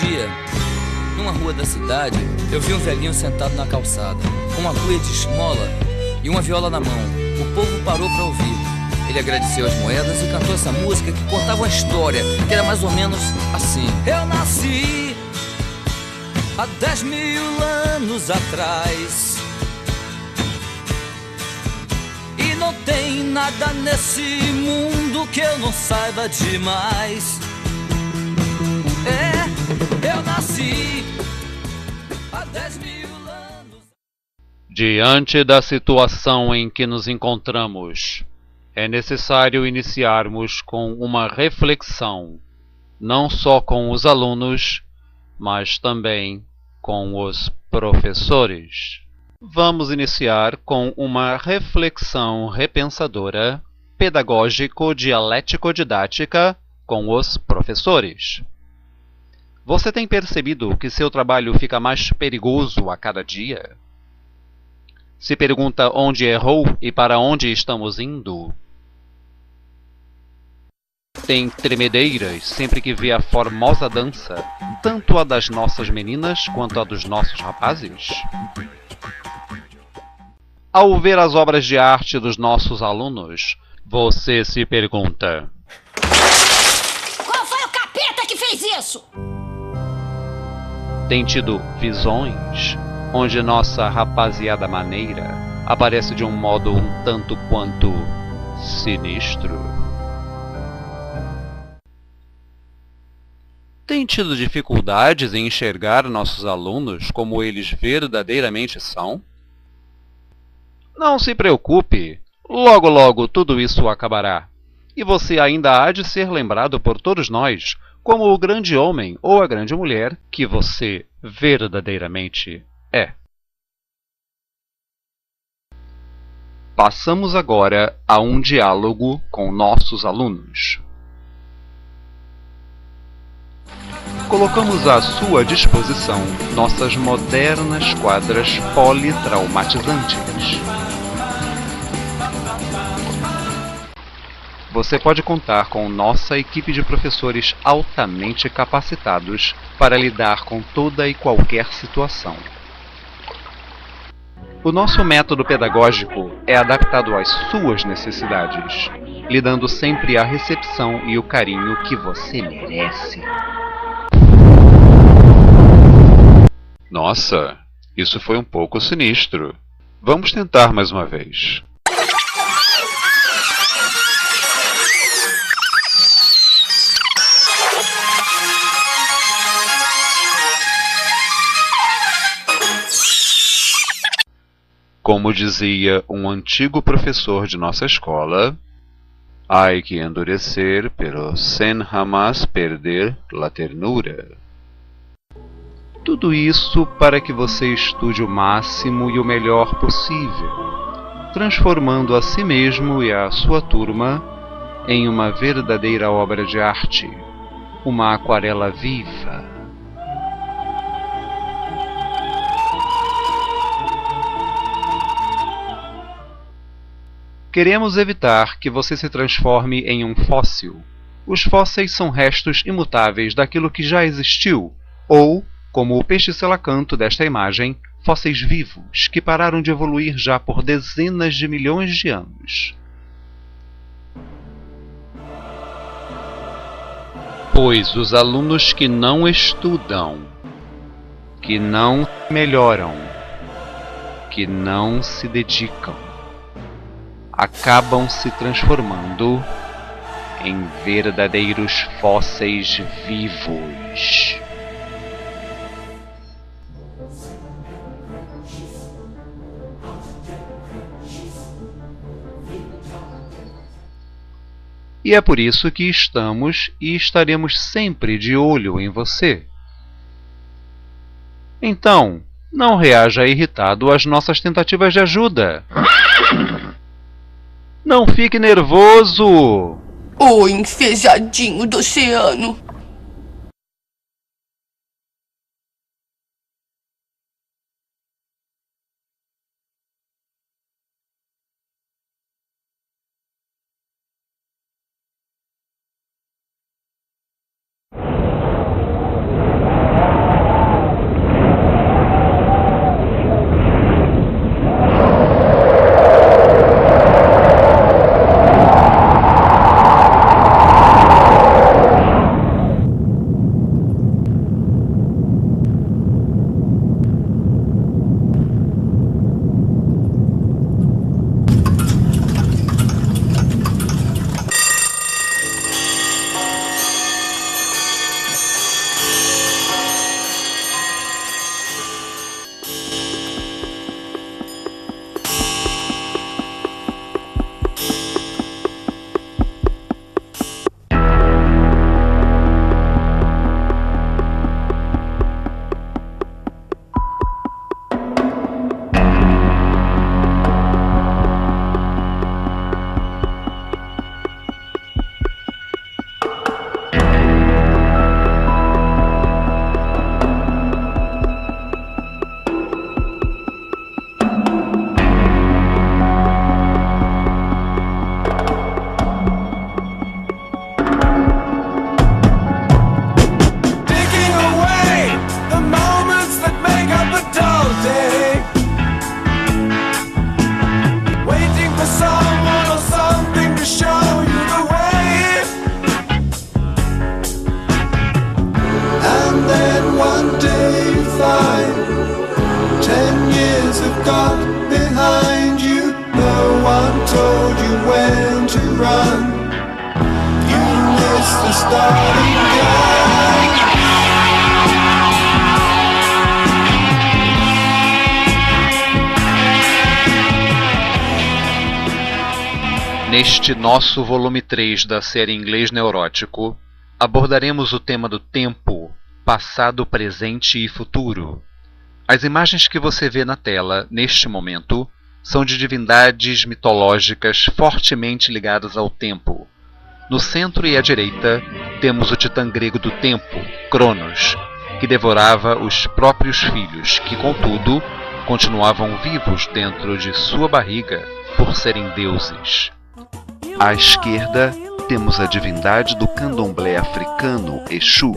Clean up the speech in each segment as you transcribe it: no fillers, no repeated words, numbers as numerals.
dia, numa rua da cidade, eu vi um velhinho sentado na calçada, com uma cuia de esmola e uma viola na mão. O povo parou para ouvir. Ele agradeceu as moedas e cantou essa música que contava uma história que era mais ou menos assim. Eu nasci há 10.000 anos atrás e não tem nada nesse mundo que eu não saiba demais. Eu nasci há 10.000 anos. Diante da situação em que nos encontramos, é necessário iniciarmos com uma reflexão, não só com os alunos, mas também com os professores. Vamos iniciar com uma reflexão repensadora, pedagógico-dialético-didática com os professores. Você tem percebido que seu trabalho fica mais perigoso a cada dia? Se pergunta onde errou e para onde estamos indo? Tem tremedeiras sempre que vê a formosa dança, tanto a das nossas meninas quanto a dos nossos rapazes? Ao ver as obras de arte dos nossos alunos, você se pergunta: qual foi o capeta que fez isso? Tem tido visões onde nossa rapaziada maneira aparece de um modo um tanto quanto sinistro? Tem tido dificuldades em enxergar nossos alunos como eles verdadeiramente são? Não se preocupe, logo logo tudo isso acabará, e você ainda há de ser lembrado por todos nós como o grande homem ou a grande mulher que você verdadeiramente é. Passamos agora a um diálogo com nossos alunos. Colocamos à sua disposição nossas modernas quadras politraumatizantes. Você pode contar com nossa equipe de professores altamente capacitados para lidar com toda e qualquer situação. O nosso método pedagógico é adaptado às suas necessidades, lhe dando sempre a recepção e o carinho que você merece. Nossa, isso foi um pouco sinistro. Vamos tentar mais uma vez. Como dizia um antigo professor de nossa escola, hay que endurecer, pero sem jamás perder la ternura. Tudo isso para que você estude o máximo e o melhor possível, transformando a si mesmo e a sua turma em uma verdadeira obra de arte, uma aquarela viva. Queremos evitar que você se transforme em um fóssil. Os fósseis são restos imutáveis daquilo que já existiu, ou, como o peixe selacanto desta imagem, fósseis vivos que pararam de evoluir já por dezenas de milhões de anos. Pois os alunos que não estudam, que não melhoram, que não se dedicam, acabam se transformando em verdadeiros fósseis vivos. E é por isso que estamos e estaremos sempre de olho em você. Então, não reaja irritado às nossas tentativas de ajuda. Não fique nervoso! Ô, enfezadinho do oceano! someone or something to show you the way. And then one day you find 10 years have gone behind you. No one told you when to run. You missed the starting gun. Neste nosso volume 3 da série Inglês Neurótico, abordaremos o tema do tempo, passado, presente e futuro. As imagens que você vê na tela, neste momento, são de divindades mitológicas fortemente ligadas ao tempo. No centro e à direita, temos o titã grego do tempo, Cronos, que devorava os próprios filhos, que, contudo, continuavam vivos dentro de sua barriga por serem deuses. À esquerda, temos a divindade do candomblé africano, Exu,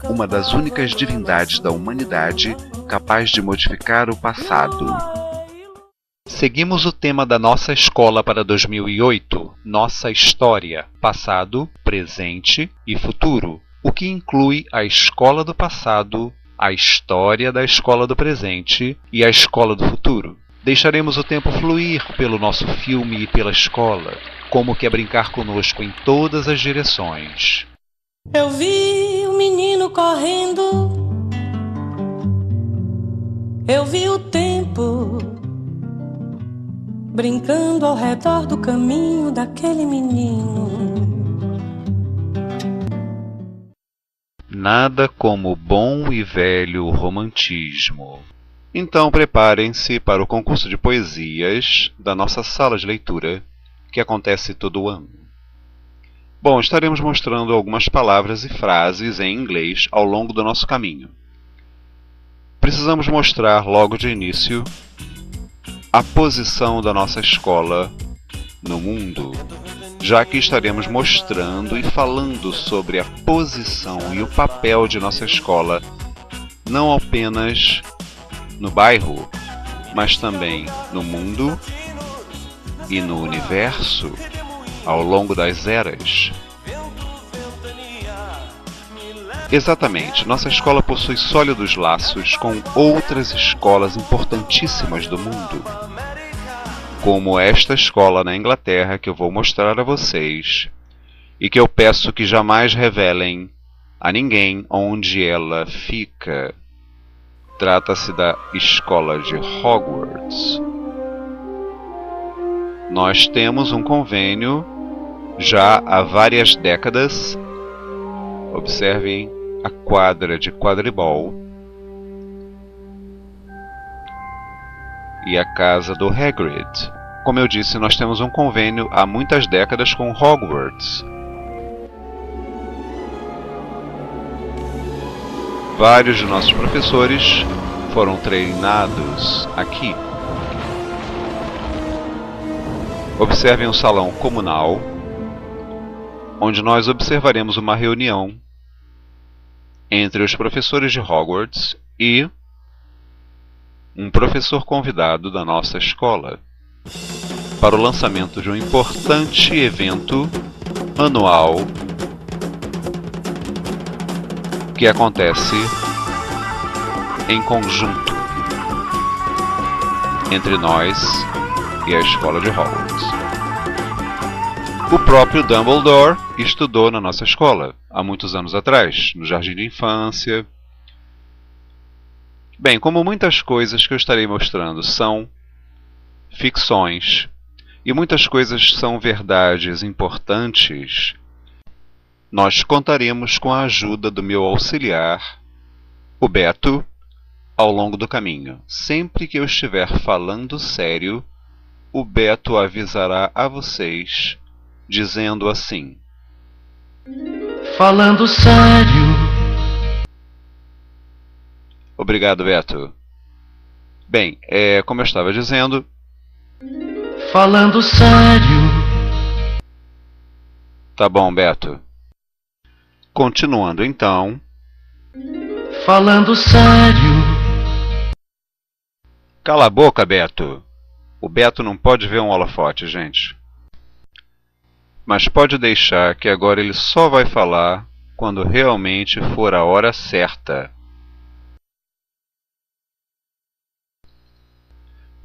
uma das únicas divindades da humanidade capaz de modificar o passado. Seguimos o tema da nossa escola para 2008, Nossa História, Passado, Presente e Futuro, o que inclui a escola do passado, a história da escola do presente e a escola do futuro. Deixaremos o tempo fluir pelo nosso filme e pela escola, como quer brincar conosco em todas as direções. Eu vi o menino correndo, eu vi o tempo brincando ao redor do caminho daquele menino. Nada como o bom e velho romantismo. Então preparem-se para o concurso de poesias da nossa sala de leitura, que acontece todo ano. Bom, estaremos mostrando algumas palavras e frases em inglês ao longo do nosso caminho. Precisamos mostrar logo de início a posição da nossa escola no mundo, já que estaremos mostrando e falando sobre a posição e o papel de nossa escola, não apenas no bairro, mas também no mundo e no universo ao longo das eras. Exatamente, nossa escola possui sólidos laços com outras escolas importantíssimas do mundo, como esta escola na Inglaterra que eu vou mostrar a vocês e que eu peço que jamais revelem a ninguém onde ela fica. Trata-se da escola de Hogwarts. Nós temos um convênio já há várias décadas. Observem a quadra de quadribol e a casa do Hagrid. Como eu disse, nós temos um convênio há muitas décadas com Hogwarts. Vários de nossos professores foram treinados aqui. Observem o salão comunal, onde nós observaremos uma reunião entre os professores de Hogwarts e um professor convidado da nossa escola para o lançamento de um importante evento anual que acontece em conjunto entre nós e a escola de Hogwarts. O próprio Dumbledore estudou na nossa escola há muitos anos atrás, no jardim de infância. Bem, como muitas coisas que eu estarei mostrando são ficções e muitas coisas são verdades importantes, nós contaremos com a ajuda do meu auxiliar, o Beto, ao longo do caminho. Sempre que eu estiver falando sério, o Beto avisará a vocês, dizendo assim: falando sério. Obrigado, Beto. Bem, como eu estava dizendo... falando sério. Tá bom, Beto. Continuando então... falando sério. Cala a boca, Beto. O Beto não pode ver um holofote, gente. Mas pode deixar que agora ele só vai falar quando realmente for a hora certa.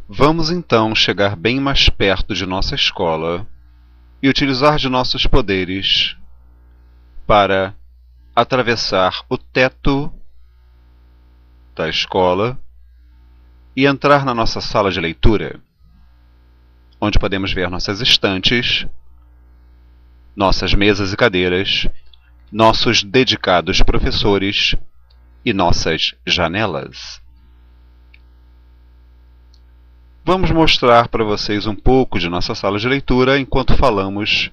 Vamos então chegar bem mais perto de nossa escola e utilizar de nossos poderes para atravessar o teto da escola e entrar na nossa sala de leitura, onde podemos ver nossas estantes, nossas mesas e cadeiras, nossos dedicados professores e nossas janelas. Vamos mostrar para vocês um pouco de nossa sala de leitura enquanto falamos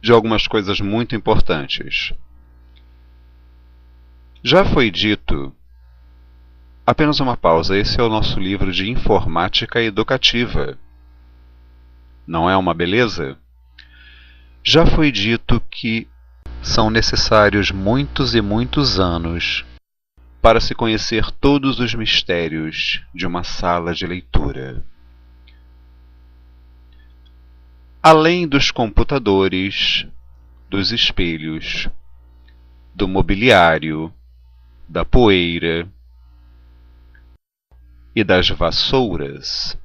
de algumas coisas muito importantes. Já foi dito, apenas uma pausa, esse é o nosso livro de informática educativa. Não é uma beleza? Já foi dito que são necessários muitos e muitos anos para se conhecer todos os mistérios de uma sala de leitura. Além dos computadores, dos espelhos, do mobiliário, da poeira e das vassouras,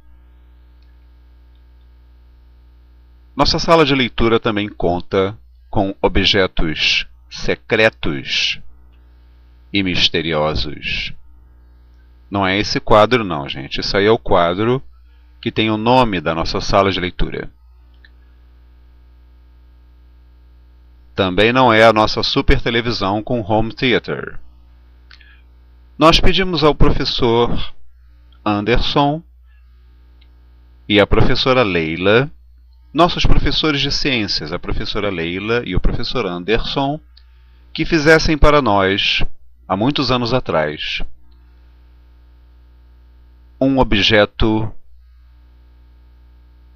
nossa sala de leitura também conta com objetos secretos e misteriosos. Não é esse quadro não, gente. Isso aí é o quadro que tem o nome da nossa sala de leitura. Também não é a nossa super televisão com home theater. Nós pedimos ao professor Anderson e à professora Leila, nossos professores de ciências, a professora Leila e o professor Anderson, que fizessem para nós, há muitos anos atrás, um objeto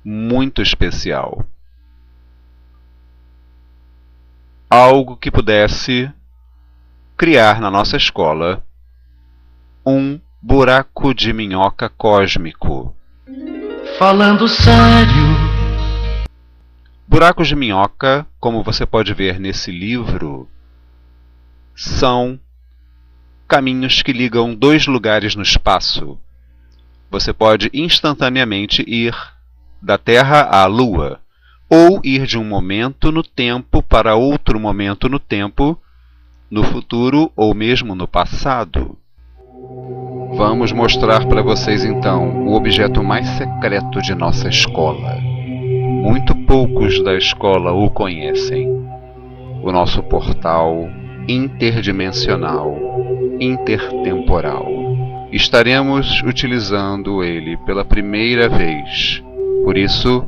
muito especial. Algo que pudesse criar na nossa escola um buraco de minhoca cósmico. Falando sério. Buracos de minhoca, como você pode ver nesse livro, são caminhos que ligam dois lugares no espaço. Você pode instantaneamente ir da Terra à Lua, ou ir de um momento no tempo para outro momento no tempo, no futuro ou mesmo no passado. Vamos mostrar para vocês então o objeto mais secreto de nossa escola. Muito poucos da escola o conhecem. O nosso portal interdimensional, intertemporal. Estaremos utilizando ele pela primeira vez. Por isso,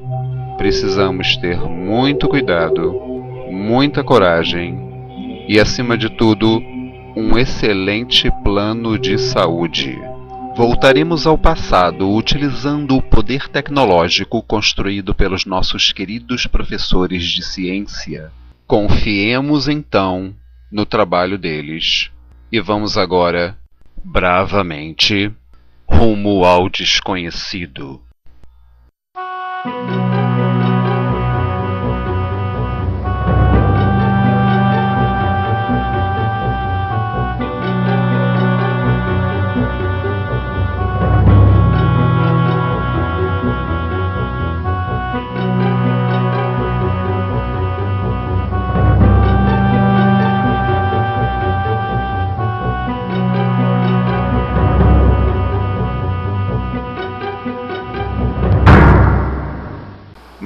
precisamos ter muito cuidado, muita coragem e, acima de tudo, um excelente plano de saúde. Voltaremos ao passado utilizando o poder tecnológico construído pelos nossos queridos professores de ciência. Confiemos então no trabalho deles e vamos agora, bravamente, rumo ao desconhecido.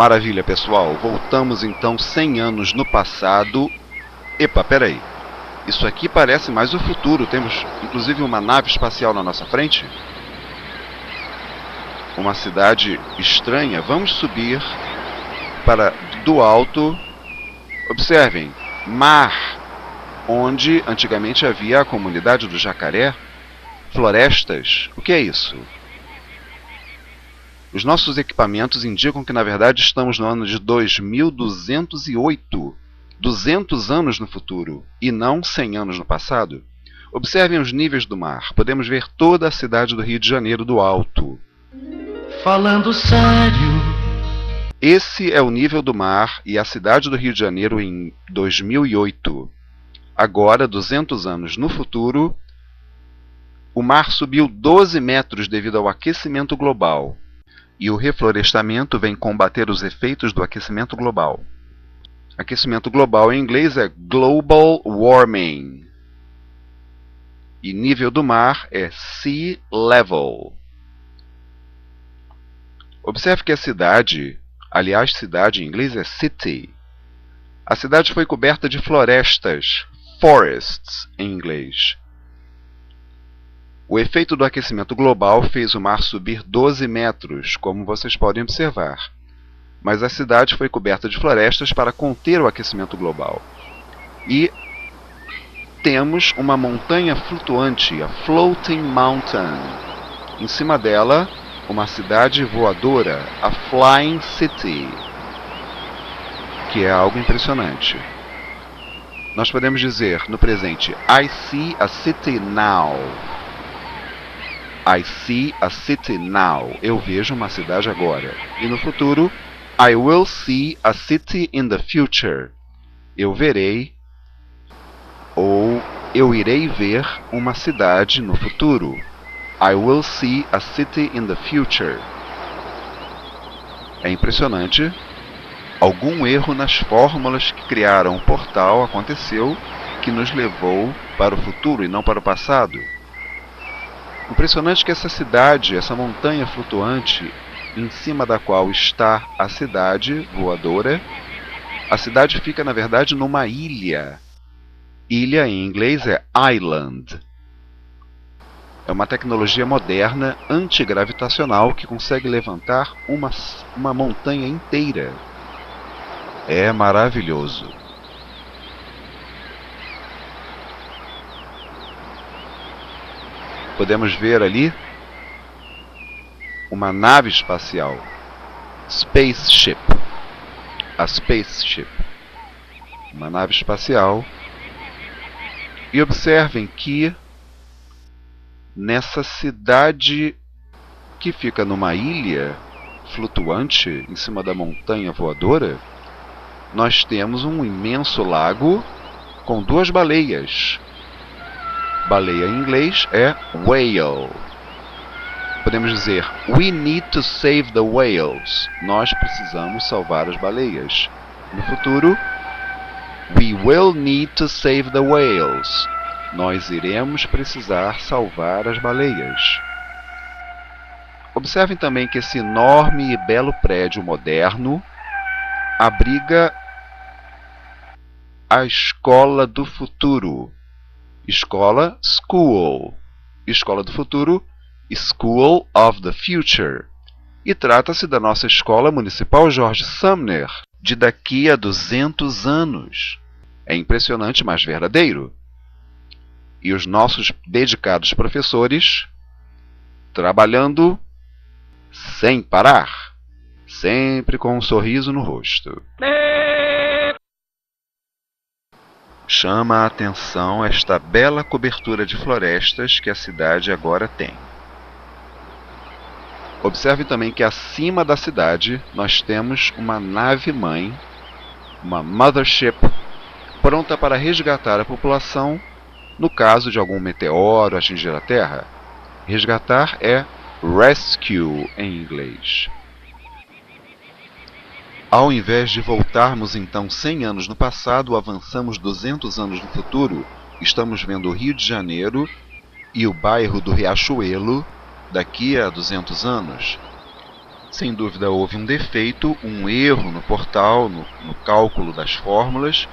Maravilha, pessoal. Voltamos então 100 anos no passado. Epa, peraí. Isso aqui parece mais o futuro. Temos inclusive uma nave espacial na nossa frente. Uma cidade estranha. Vamos subir para do alto. Observem, mar, onde antigamente havia a comunidade do jacaré. Florestas. O que é isso? Os nossos equipamentos indicam que, na verdade, estamos no ano de 2208, 200 anos no futuro, e não 100 anos no passado. Observem os níveis do mar. Podemos ver toda a cidade do Rio de Janeiro do alto. Falando sério. Esse é o nível do mar e a cidade do Rio de Janeiro em 2008. Agora, 200 anos no futuro, o mar subiu 12 metros devido ao aquecimento global. E o reflorestamento vem combater os efeitos do aquecimento global. Aquecimento global em inglês é global warming. E nível do mar é sea level. Observe que a cidade, aliás, cidade em inglês é city. A cidade foi coberta de florestas, forests em inglês. O efeito do aquecimento global fez o mar subir 12 metros, como vocês podem observar. Mas a cidade foi coberta de florestas para conter o aquecimento global. E temos uma montanha flutuante, a Floating Mountain. Em cima dela, uma cidade voadora, a Flying City, que é algo impressionante. Nós podemos dizer no presente, I see a city now. I see a city now. Eu vejo uma cidade agora. E no futuro, I will see a city in the future. Eu verei ou eu irei ver uma cidade no futuro. I will see a city in the future. É impressionante. Algum erro nas fórmulas que criaram o portal aconteceu que nos levou para o futuro e não para o passado. Impressionante que essa cidade, essa montanha flutuante, em cima da qual está a cidade voadora, a cidade fica, na verdade, numa ilha. Ilha, em inglês, é island. É uma tecnologia moderna, antigravitacional, que consegue levantar uma montanha inteira. É maravilhoso. Podemos ver ali uma nave espacial, spaceship, a spaceship, uma nave espacial. E observem que nessa cidade que fica numa ilha flutuante em cima da montanha voadora, nós temos um imenso lago com duas baleias. Baleia em inglês é whale. Podemos dizer, we need to save the whales. Nós precisamos salvar as baleias. No futuro, we will need to save the whales. Nós iremos precisar salvar as baleias. Observem também que esse enorme e belo prédio moderno abriga a escola do futuro. Escola, school. Escola do futuro, School of the Future. E trata-se da nossa escola municipal George Sumner, de daqui a 200 anos. É impressionante, mas verdadeiro. E os nossos dedicados professores trabalhando sem parar, sempre com um sorriso no rosto. Chama a atenção esta bela cobertura de florestas que a cidade agora tem. Observe também que acima da cidade nós temos uma nave-mãe, uma mothership, pronta para resgatar a população no caso de algum meteoro atingir a Terra. Resgatar é rescue em inglês. Ao invés de voltarmos então 100 anos no passado, avançamos 200 anos no futuro, estamos vendo o Rio de Janeiro e o bairro do Riachuelo daqui a 200 anos. Sem dúvida houve um defeito, um erro no portal, no cálculo das fórmulas,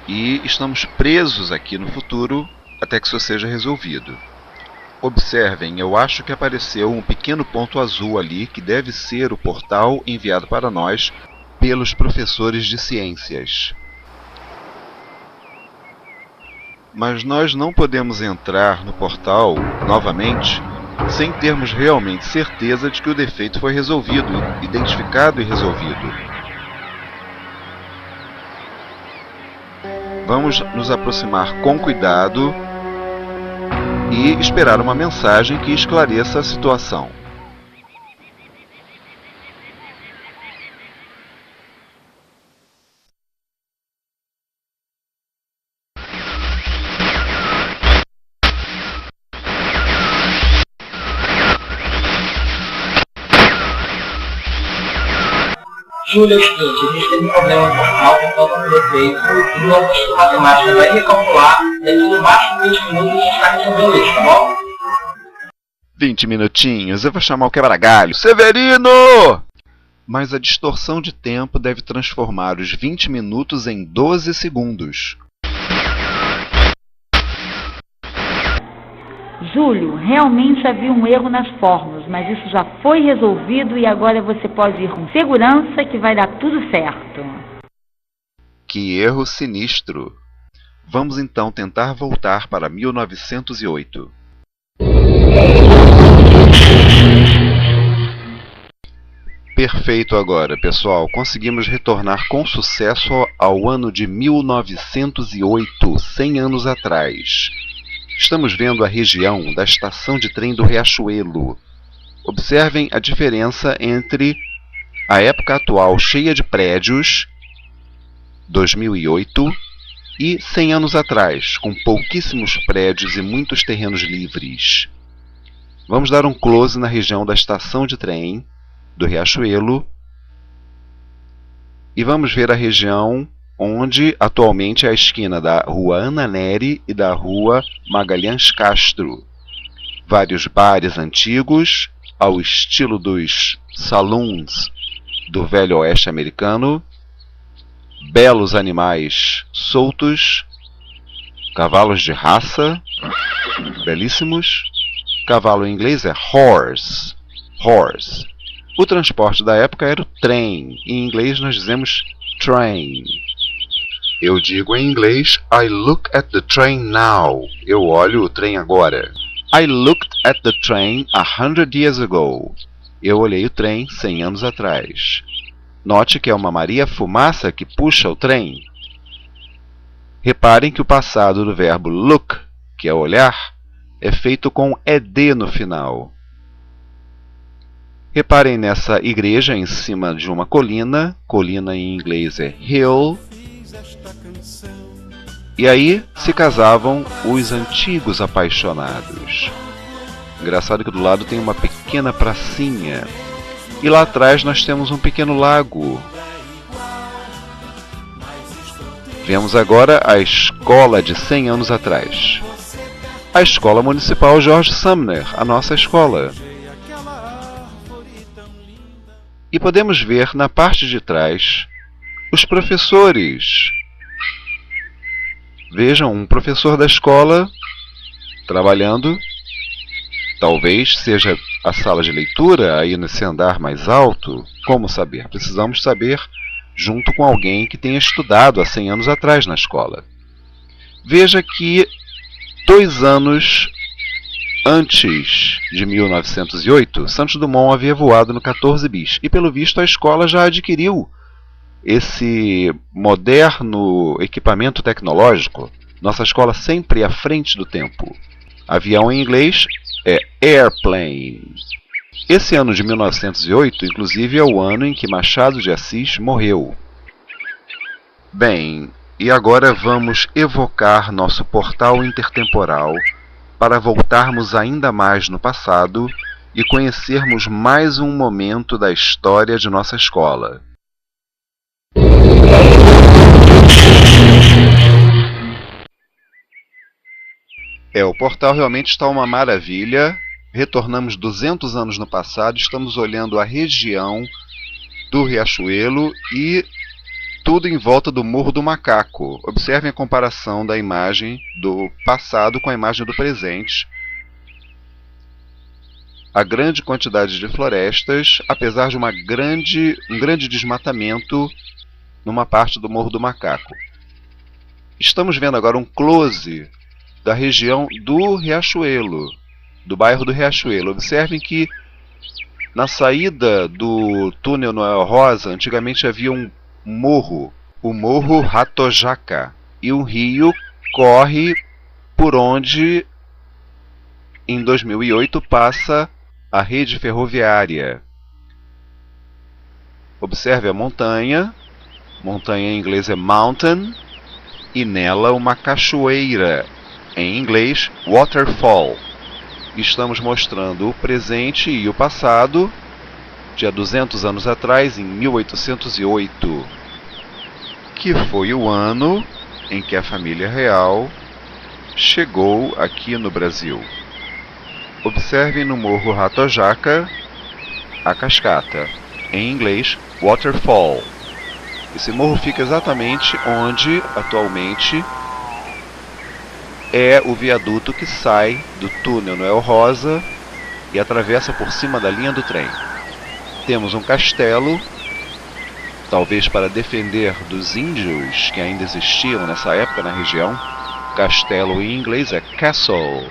e estamos presos aqui no futuro até que isso seja resolvido. Observem, eu acho que apareceu um pequeno ponto azul ali, que deve ser o portal enviado para nós pelos professores de ciências. Mas nós não podemos entrar no portal novamente sem termos realmente certeza de que o defeito foi resolvido, identificado e resolvido. Vamos nos aproximar com cuidado e esperar uma mensagem que esclareça a situação. Júlia, é o seguinte, a gente teve um problema normal com falta de defeito, e o nosso estudo matemática vai recalcular, daqui no máximo 20 minutos a gente está resolvendo isso, tá bom? 20 minutinhos, eu vou chamar o quebra-galho. Severino! Mas a distorção de tempo deve transformar os 20 minutos em 12 segundos. Júlio, realmente havia um erro nas fórmulas, mas isso já foi resolvido e agora você pode ir com segurança que vai dar tudo certo. Que erro sinistro! Vamos então tentar voltar para 1908. Perfeito agora, pessoal. Conseguimos retornar com sucesso ao ano de 1908, 100 anos atrás. Estamos vendo a região da estação de trem do Riachuelo. Observem a diferença entre a época atual cheia de prédios, 2008, e 100 anos atrás, com pouquíssimos prédios e muitos terrenos livres. Vamos dar um close na região da estação de trem do Riachuelo e vamos ver a região onde atualmente é a esquina da Rua Ana Nery e da Rua Magalhães Castro. Vários bares antigos, ao estilo dos saloons do Velho Oeste americano, belos animais soltos, cavalos de raça, belíssimos. Cavalo em inglês é horse. Horse. O transporte da época era o trem. Em inglês nós dizemos train. Eu digo em inglês, I look at the train now. Eu olho o trem agora. I looked at the train 100 years ago. Eu olhei o trem 100 anos atrás. Note que é uma Maria Fumaça que puxa o trem. Reparem que o passado do verbo look, que é olhar, é feito com ed no final. Reparem nessa igreja em cima de uma colina. Colina em inglês é hill. E aí se casavam os antigos apaixonados. Engraçado que do lado tem uma pequena pracinha. E lá atrás nós temos um pequeno lago. Vemos agora a escola de 100 anos atrás. A Escola Municipal George Sumner, a nossa escola. E podemos ver na parte de trás os professores. Vejam, um professor da escola trabalhando. Talvez seja a sala de leitura aí nesse andar mais alto. Como saber? Precisamos saber junto com alguém que tenha estudado há 100 anos atrás na escola. Veja que 2 anos antes de 1908, Santos Dumont havia voado no 14 bis. E pelo visto a escola já adquiriu esse moderno equipamento tecnológico. Nossa escola sempre à frente do tempo. Avião em inglês é airplane. Esse ano de 1908, inclusive, é o ano em que Machado de Assis morreu. Bem, e agora vamos evocar nosso portal intertemporal para voltarmos ainda mais no passado e conhecermos mais um momento da história de nossa escola. O portal realmente está uma maravilha. Retornamos 200 anos no passado, estamos olhando a região do Riachuelo e tudo em volta do Morro do Macaco. Observem a comparação da imagem do passado com a imagem do presente. A grande quantidade de florestas, apesar de um grande desmatamento numa parte do Morro do Macaco. Estamos vendo agora um close da região do Riachuelo, do bairro do Riachuelo. Observem que na saída do túnel Noel Rosa, antigamente havia um morro, o Morro Ratojaca, e um rio corre por onde em 2008 passa a rede ferroviária. Observe a montanha em inglês é mountain, e nela uma cachoeira, em inglês waterfall. Estamos mostrando o presente e o passado de há 200 anos atrás, em 1808, que foi o ano em que a família real chegou aqui no Brasil. Observem no Morro Ratojaka a cascata, em inglês Waterfall. Esse morro fica exatamente onde atualmente é o viaduto que sai do túnel Noel Rosa e atravessa por cima da linha do trem. Temos um castelo, talvez para defender dos índios que ainda existiam nessa época na região. Castelo em inglês é castle.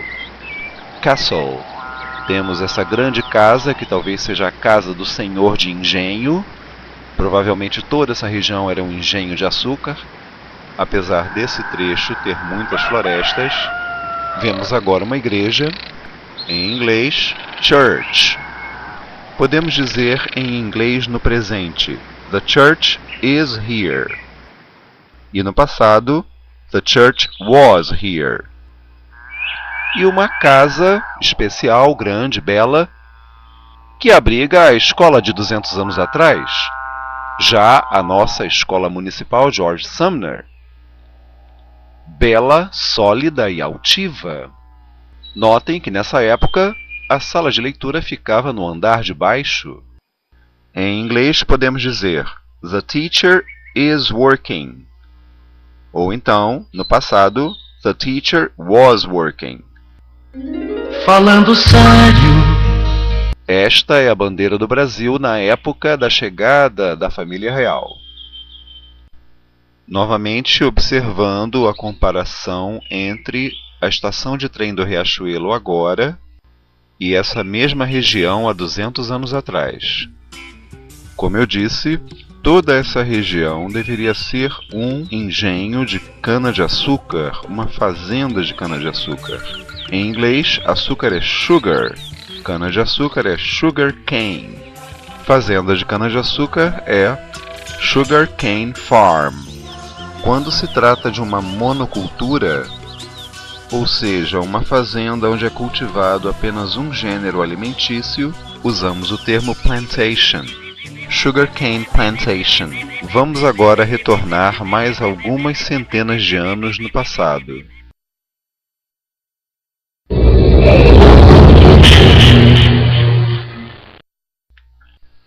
Castle. Temos essa grande casa, que talvez seja a casa do senhor de engenho. Provavelmente toda essa região era um engenho de açúcar. Apesar desse trecho ter muitas florestas, vemos agora uma igreja, em inglês, church. Podemos dizer em inglês no presente, the church is here. E no passado, the church was here. E uma casa especial, grande, bela, que abriga a escola de 200 anos atrás. Já a nossa escola municipal George Sumner. Bela, sólida e altiva. Notem que nessa época a sala de leitura ficava no andar de baixo. Em inglês podemos dizer the teacher is working. Ou então, no passado, the teacher was working. Falando sério. Esta é a bandeira do Brasil na época da chegada da família real. Novamente observando a comparação entre a estação de trem do Riachuelo agora e essa mesma região há 200 anos atrás. Como eu disse, toda essa região deveria ser um engenho de cana-de-açúcar, uma fazenda de cana-de-açúcar. Em inglês, açúcar é sugar, cana-de-açúcar é sugar cane. Fazenda de cana-de-açúcar é sugar cane farm. Quando se trata de uma monocultura, ou seja, uma fazenda onde é cultivado apenas um gênero alimentício, usamos o termo plantation, sugarcane plantation. Vamos agora retornar mais algumas centenas de anos no passado.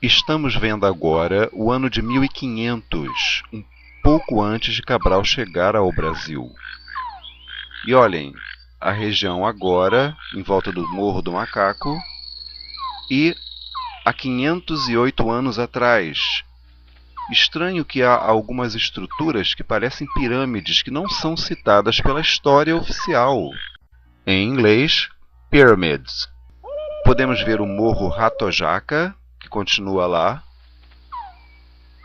Estamos vendo agora o ano de 1500, um pouco antes de Cabral chegar ao Brasil. E olhem, a região agora, em volta do Morro do Macaco, e há 508 anos atrás. Estranho que há algumas estruturas que parecem pirâmides que não são citadas pela história oficial. Em inglês, pyramids. Podemos ver o Morro Ratojaka, que continua lá.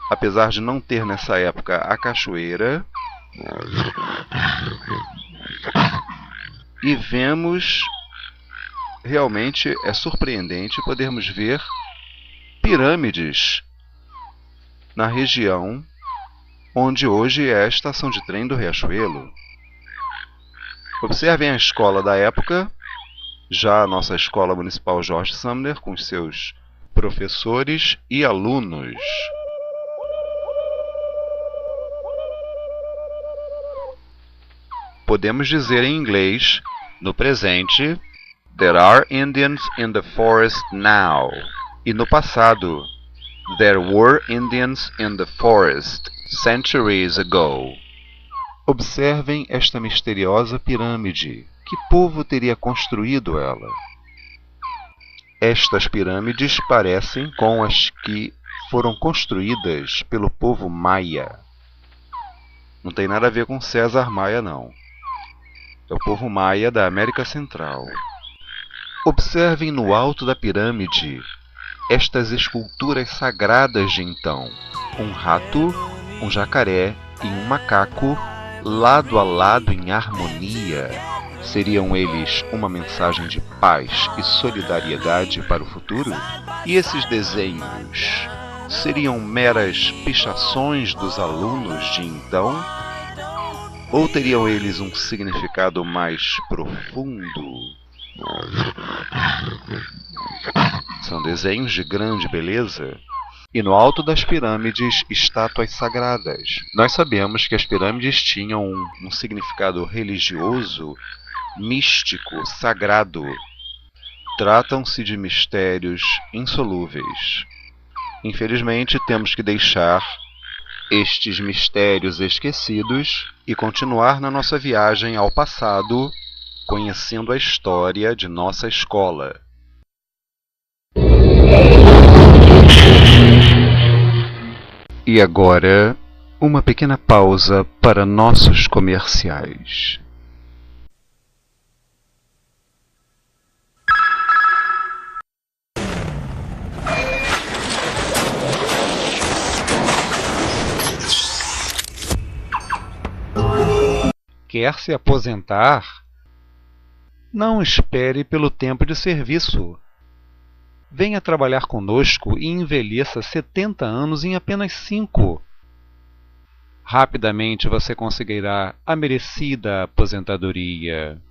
Apesar de não ter nessa época a cachoeira. E vemos, realmente é surpreendente podermos ver pirâmides na região onde hoje é a estação de trem do Riachuelo. Observem a escola da época, já a nossa escola municipal George Sumner, com os seus professores e alunos. Podemos dizer em inglês, no presente, there are Indians in the forest now. E no passado, there were Indians in the forest centuries ago. Observem esta misteriosa pirâmide. Que povo teria construído ela? Estas pirâmides parecem com as que foram construídas pelo povo Maia. Não tem nada a ver com César Maia, não. É o povo Maia da América Central. Observem no alto da pirâmide estas esculturas sagradas de então. Um rato, um jacaré e um macaco lado a lado em harmonia. Seriam eles uma mensagem de paz e solidariedade para o futuro? E esses desenhos seriam meras pichações dos alunos de então? Ou teriam eles um significado mais profundo? São desenhos de grande beleza. E no alto das pirâmides, estátuas sagradas. Nós sabemos que as pirâmides tinham um significado religioso, místico, sagrado. Tratam-se de mistérios insolúveis. Infelizmente, temos que deixar estes mistérios esquecidos e continuar na nossa viagem ao passado, conhecendo a história de nossa escola. E agora, uma pequena pausa para nossos comerciais. Quer se aposentar? Não espere pelo tempo de serviço. Venha trabalhar conosco e envelheça 70 anos em apenas 5. Rapidamente você conseguirá a merecida aposentadoria.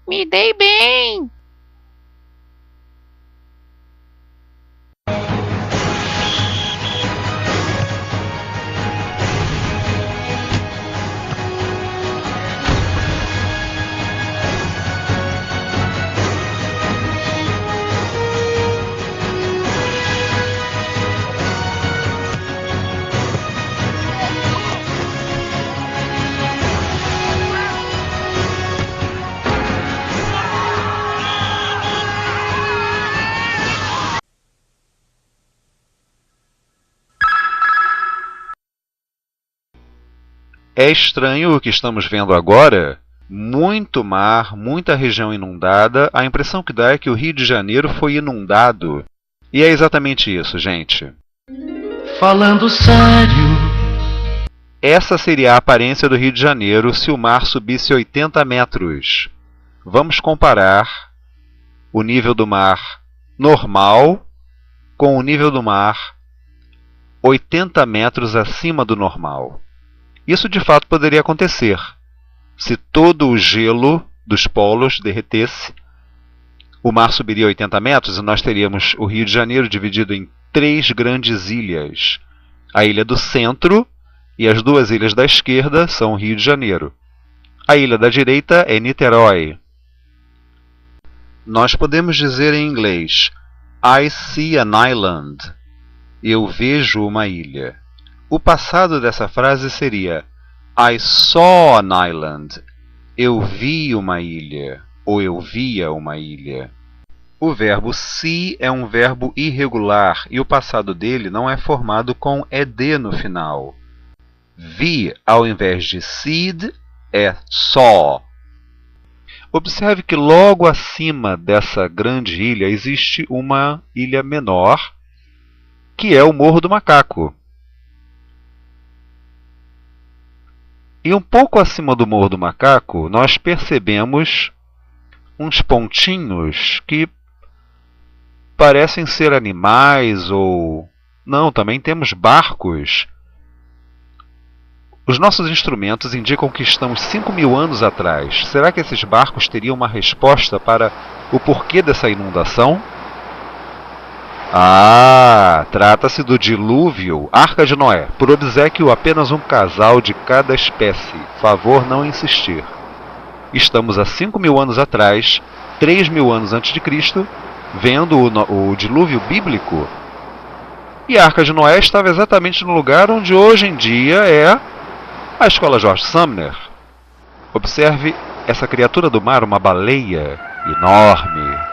Me dei bem! É estranho o que estamos vendo agora? Muito mar, muita região inundada. A impressão que dá é que o Rio de Janeiro foi inundado. E é exatamente isso, gente. Falando sério. Essa seria a aparência do Rio de Janeiro se o mar subisse 80 metros. Vamos comparar o nível do mar normal com o nível do mar 80 metros acima do normal. Isso de fato poderia acontecer. Se todo o gelo dos polos derretesse, o mar subiria 80 metros e nós teríamos o Rio de Janeiro dividido em 3 grandes ilhas. A ilha do centro e as 2 ilhas da esquerda são o Rio de Janeiro. A ilha da direita é Niterói. Nós podemos dizer em inglês, I see an island. Eu vejo uma ilha. O passado dessa frase seria I saw an island. Eu vi uma ilha. Ou eu via uma ilha. O verbo see é um verbo irregular e o passado dele não é formado com ed no final. Vi, ao invés de seed, é saw. Observe que logo acima dessa grande ilha existe uma ilha menor, que é o Morro do Macaco. E um pouco acima do Morro do Macaco, nós percebemos uns pontinhos que parecem ser animais ou... Não, também temos barcos. Os nossos instrumentos indicam que estamos 5.000 anos atrás. Será que esses barcos teriam uma resposta para o porquê dessa inundação? Ah, trata-se do dilúvio Arca de Noé. Por obséquio, apenas um casal de cada espécie. Favor não insistir. Estamos há 5.000 anos atrás, 3.000 anos antes de Cristo, vendo o dilúvio bíblico. E a Arca de Noé estava exatamente no lugar onde hoje em dia é a Escola George Sumner. Observe essa criatura do mar, uma baleia enorme.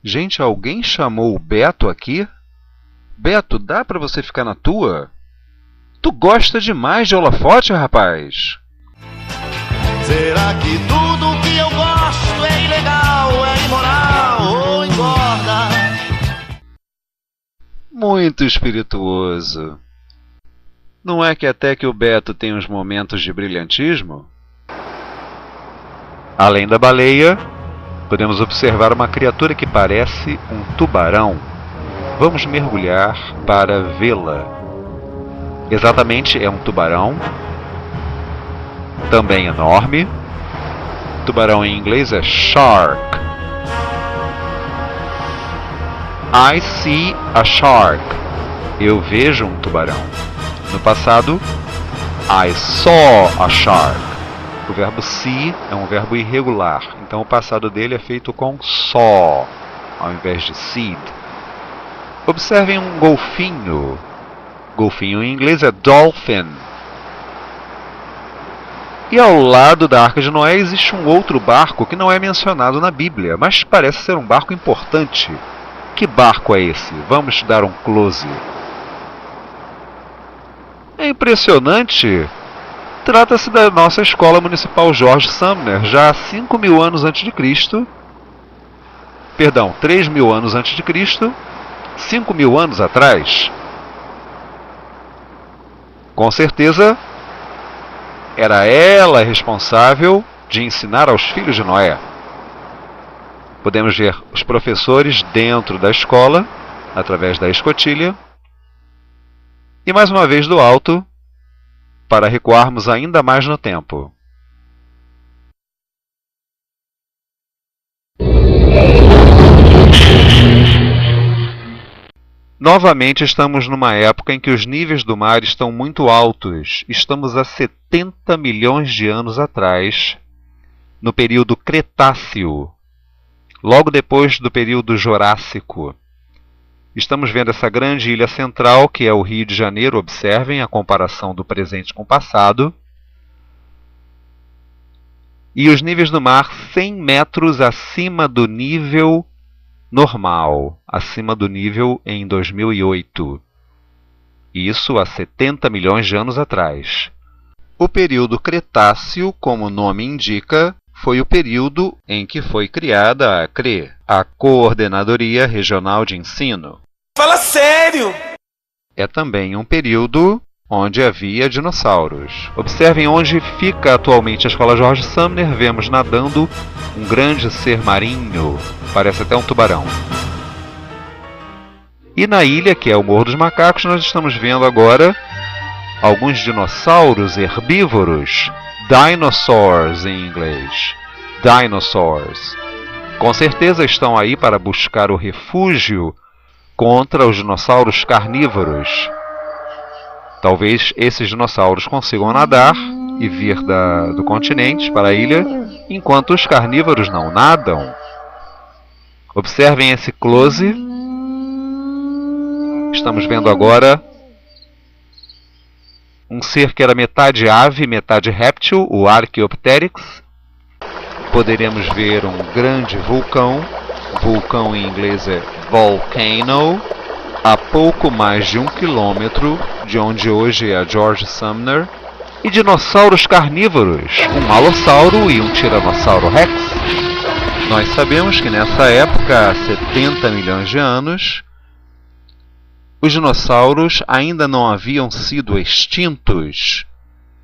Gente, alguém chamou o Beto aqui? Beto, dá pra você ficar na tua? Tu gosta demais de holofote, rapaz? Será que tudo que eu gosto é ilegal, é imoral ou engorda? muito espirituoso. Não é que até que o Beto tem uns momentos de brilhantismo? Além da baleia, podemos observar uma criatura que parece um tubarão. Vamos mergulhar para vê-la. Exatamente, é um tubarão, também enorme. Tubarão em inglês é shark. I see a shark. Eu vejo um tubarão. No passado, I saw a shark. O verbo see é um verbo irregular, então o passado dele é feito com saw, ao invés de seed. Observem um golfinho. Golfinho em inglês é dolphin. E ao lado da Arca de Noé existe um outro barco que não é mencionado na Bíblia, mas parece ser um barco importante. Que barco é esse? Vamos dar um close. É impressionante. Trata-se da nossa escola municipal George Sumner, já há 5.000 anos antes de Cristo. Perdão, 3.000 anos antes de Cristo, 5.000 anos atrás. Com certeza, era ela responsável de ensinar aos filhos de Noé. Podemos ver os professores dentro da escola, através da escotilha. E mais uma vez do alto, para recuarmos ainda mais no tempo. Novamente estamos numa época em que os níveis do mar estão muito altos. Estamos há 70 milhões de anos atrás, no período Cretáceo, logo depois do período Jurássico. Estamos vendo essa grande ilha central, que é o Rio de Janeiro. Observem a comparação do presente com o passado. E os níveis do mar 100 metros acima do nível normal, acima do nível em 2008. Isso há 70 milhões de anos atrás. O período Cretáceo, como o nome indica, foi o período em que foi criada a CRE, a Coordenadoria Regional de Ensino. Fala sério! É também um período onde havia dinossauros. Observem onde fica atualmente a Escola George Sumner. Vemos nadando um grande ser marinho, parece até um tubarão. E na ilha, que é o Morro dos Macacos, nós estamos vendo agora alguns dinossauros herbívoros. Dinosaurs em inglês. Dinosaurs. Com certeza estão aí para buscar o refúgio contra os dinossauros carnívoros. Talvez esses dinossauros consigam nadar e vir do continente para a ilha, enquanto os carnívoros não nadam. Observem esse close. Estamos vendo agora um ser que era metade ave, metade réptil, o Archaeopteryx. Poderemos ver um grande vulcão. Vulcão em inglês é volcano. A pouco mais de 1 quilômetro de onde hoje é a George Sumner. E dinossauros carnívoros, um malossauro e um tiranossauro rex. Nós sabemos que nessa época, há 70 milhões de anos, os dinossauros ainda não haviam sido extintos.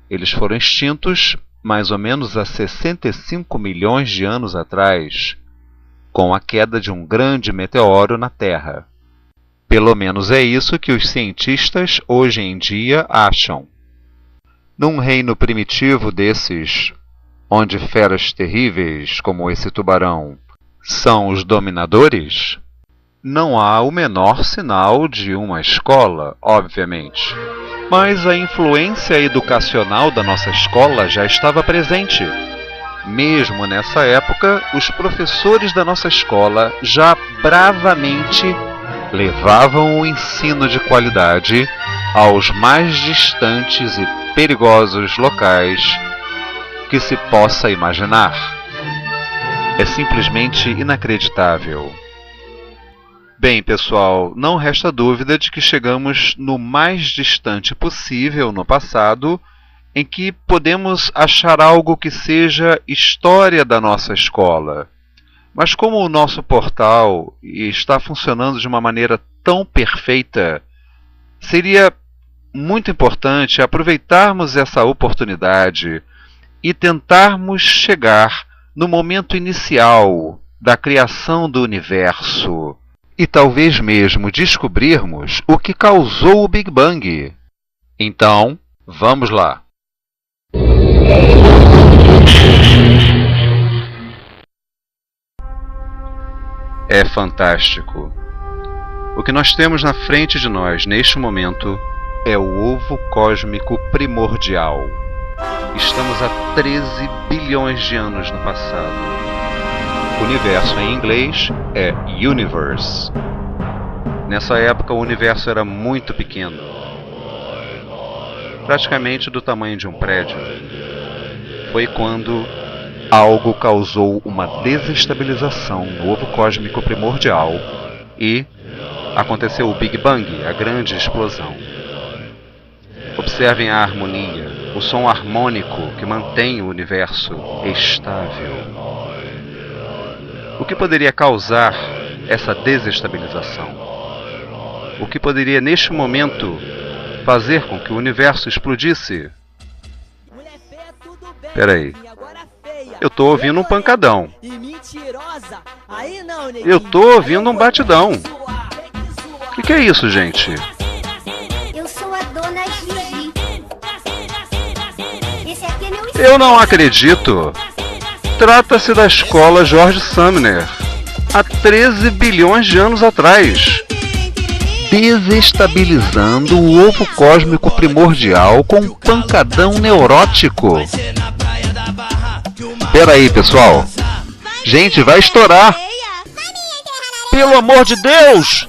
Eles foram extintos mais ou menos há 65 milhões de anos atrás, com a queda de um grande meteoro na Terra. Pelo menos é isso que os cientistas hoje em dia acham. Num reino primitivo desses, onde feras terríveis como esse tubarão são os dominadores, não há o menor sinal de uma escola, obviamente. Mas a influência educacional da nossa escola já estava presente. Mesmo nessa época, os professores da nossa escola já bravamente levavam o ensino de qualidade aos mais distantes e perigosos locais que se possa imaginar. É simplesmente inacreditável. Bem, pessoal, não resta dúvida de que chegamos no mais distante possível no passado em que podemos achar algo que seja história da nossa escola. Mas como o nosso portal está funcionando de uma maneira tão perfeita. Seria muito importante aproveitarmos essa oportunidade e tentarmos chegar no momento inicial da criação do universo e talvez mesmo descobrirmos o que causou o Big Bang. Então, vamos lá. É fantástico. O que nós temos na frente de nós neste momento é o ovo cósmico primordial. Estamos há 13 bilhões de anos no passado. O universo em inglês é universe. Nessa época o universo era muito pequeno, praticamente do tamanho de um prédio. Foi quando algo causou uma desestabilização no ovo cósmico primordial e aconteceu o Big Bang, a grande explosão. Observem a harmonia, o som harmônico que mantém o universo estável. O que poderia causar essa desestabilização? O que poderia, neste momento, fazer com que o universo explodisse? Peraí. Eu tô ouvindo um pancadão. Eu tô ouvindo um batidão. O que é isso, gente? Eu sou a dona Gigi. Esse aqui é meu espelho. Eu não acredito. Trata-se da escola George Sumner, há 13 bilhões de anos atrás. Desestabilizando o ovo cósmico primordial com um pancadão neurótico. Peraí, pessoal. Gente, vai estourar. Pelo amor de Deus!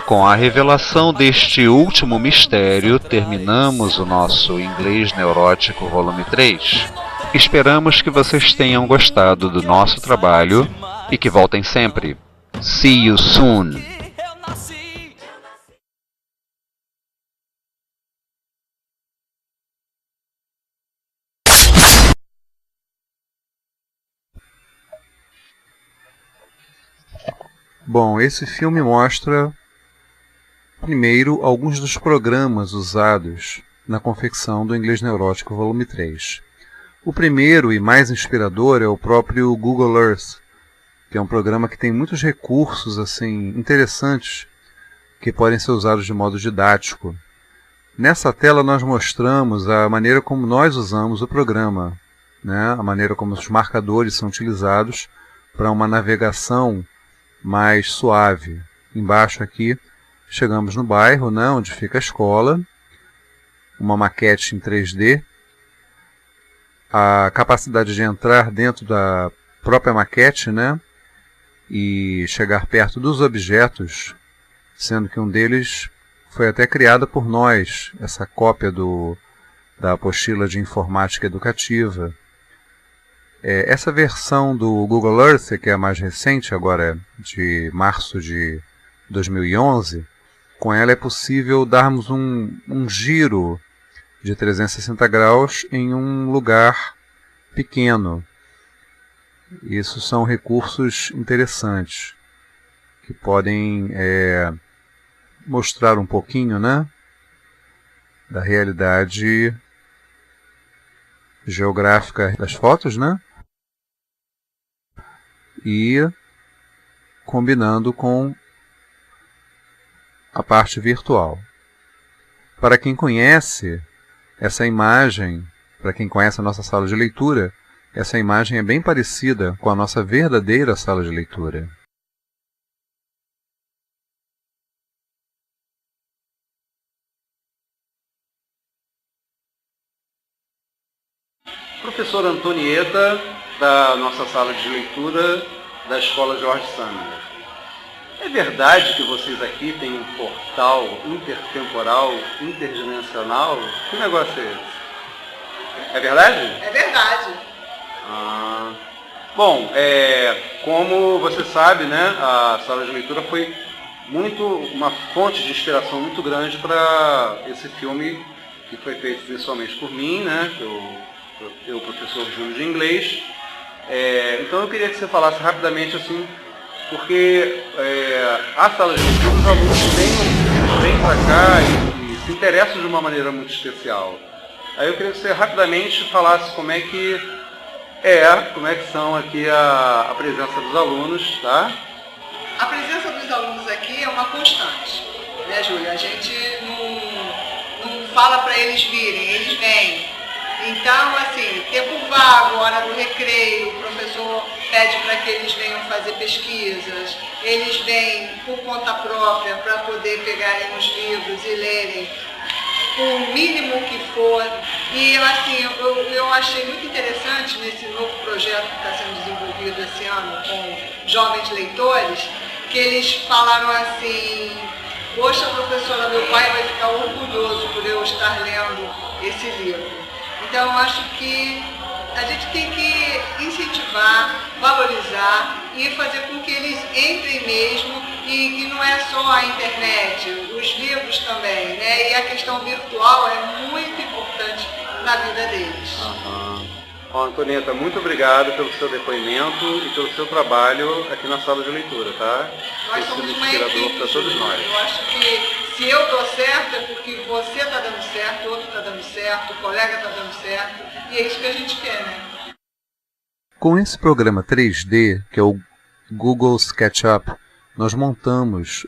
Com a revelação deste último mistério, terminamos o nosso Inglês Neurótico Volume 3. Esperamos que vocês tenham gostado do nosso trabalho e que voltem sempre. See you soon! Bom, esse filme mostra, primeiro, alguns dos programas usados na confecção do Inglês Neurótico Volume 3. O primeiro e mais inspirador é o próprio Google Earth, que é um programa que tem muitos recursos assim interessantes que podem ser usados de modo didático. Nessa tela nós mostramos a maneira como nós usamos o programa, né? A maneira como os marcadores são utilizados para uma navegação mais suave. Embaixo aqui chegamos no bairro, né, onde fica a escola, uma maquete em 3D, a capacidade de entrar dentro da própria maquete, né, e chegar perto dos objetos, sendo que um deles foi até criado por nós, essa cópia da apostila de informática educativa. Essa versão do Google Earth, que é a mais recente, agora de março de 2011, com ela é possível darmos um giro de 360 graus em um lugar pequeno. Isso são recursos interessantes que podem mostrar um pouquinho, né, da realidade geográfica das fotos, né? E combinando com a parte virtual. Para quem conhece essa imagem, para quem conhece a nossa sala de leitura, essa imagem é bem parecida com a nossa verdadeira sala de leitura. Professora Antonieta, da nossa sala de leitura da Escola George Sumner. É verdade que vocês aqui têm um portal intertemporal, interdimensional? Que negócio é esse? É verdade? É verdade. Bom, como você sabe, né, a sala de leitura foi uma fonte de inspiração muito grande para esse filme que foi feito principalmente por mim, né? Eu professor júnior de inglês. Então eu queria que você falasse rapidamente assim, porque a sala de leitura, os alunos vêm para cá e se interessam de uma maneira muito especial. Aí eu queria que você rapidamente falasse como é que são aqui a presença dos alunos, tá? A presença dos alunos aqui é uma constante, né, Júlia? A gente não fala para eles virem, eles vêm. Então, assim, tempo vago, hora do recreio, o professor pede para que eles venham fazer pesquisas, eles vêm por conta própria para poder pegarem os livros e lerem o mínimo que for. E, assim, eu achei muito interessante nesse novo projeto que está sendo desenvolvido esse ano com jovens leitores, que eles falaram assim: poxa, professora, meu pai vai ficar orgulhoso por eu estar lendo esse livro. Então, eu acho que a gente tem que incentivar, valorizar e fazer com que eles entrem mesmo, e que não é só a internet, os livros também, né? E a questão virtual é muito importante na vida deles. Antonieta, muito obrigado pelo seu depoimento e pelo seu trabalho aqui na sala de leitura, tá? Nós somos uma equipe para todos nós. Eu acho que se eu dou certo é porque você está dando certo, o outro está dando certo, o colega está dando certo, e é isso que a gente quer, né? Com esse programa 3D, que é o Google SketchUp, nós montamos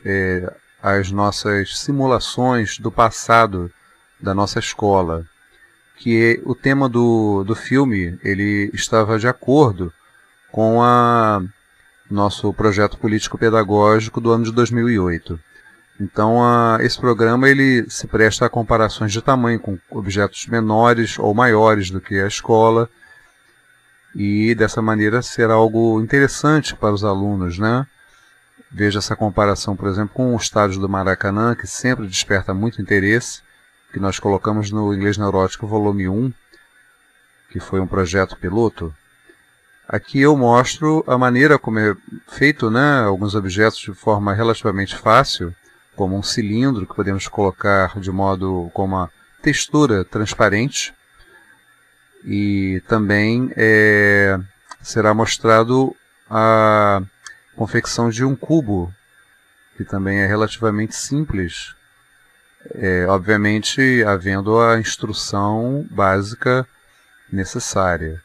as nossas simulações do passado da nossa escola, que o tema do filme ele estava de acordo com nosso projeto político-pedagógico do ano de 2008. Então, esse programa ele se presta a comparações de tamanho com objetos menores ou maiores do que a escola, e dessa maneira será algo interessante para os alunos, né? Veja essa comparação, por exemplo, com o estádio do Maracanã, que sempre desperta muito interesse, que nós colocamos no Inglês Neurótico volume 1, que foi um projeto piloto. Aqui eu mostro a maneira como é feito, né, alguns objetos de forma relativamente fácil, como um cilindro que podemos colocar de modo com uma textura transparente, e também será mostrado a confecção de um cubo, que também é relativamente simples, obviamente havendo a instrução básica necessária.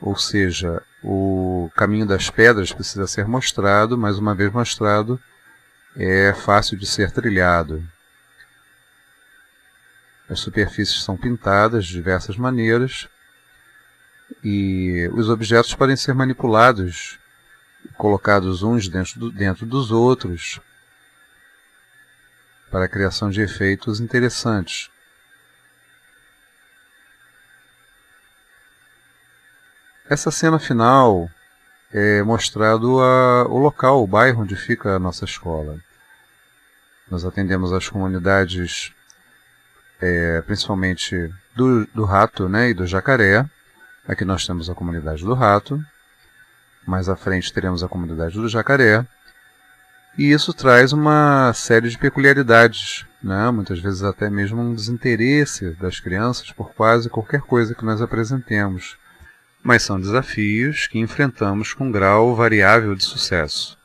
Ou seja, o caminho das pedras precisa ser mostrado, mais uma vez mostrado, é fácil de ser trilhado. As superfícies são pintadas de diversas maneiras e os objetos podem ser manipulados, colocados uns dentro dos outros, para a criação de efeitos interessantes. Essa cena final é mostrado o local, o bairro onde fica a nossa escola. Nós atendemos as comunidades, principalmente do Rato, né, e do Jacaré. Aqui nós temos a comunidade do Rato, mais à frente teremos a comunidade do Jacaré, e isso traz uma série de peculiaridades, né, muitas vezes até mesmo um desinteresse das crianças por quase qualquer coisa que nós apresentemos. Mas são desafios que enfrentamos com grau variável de sucesso.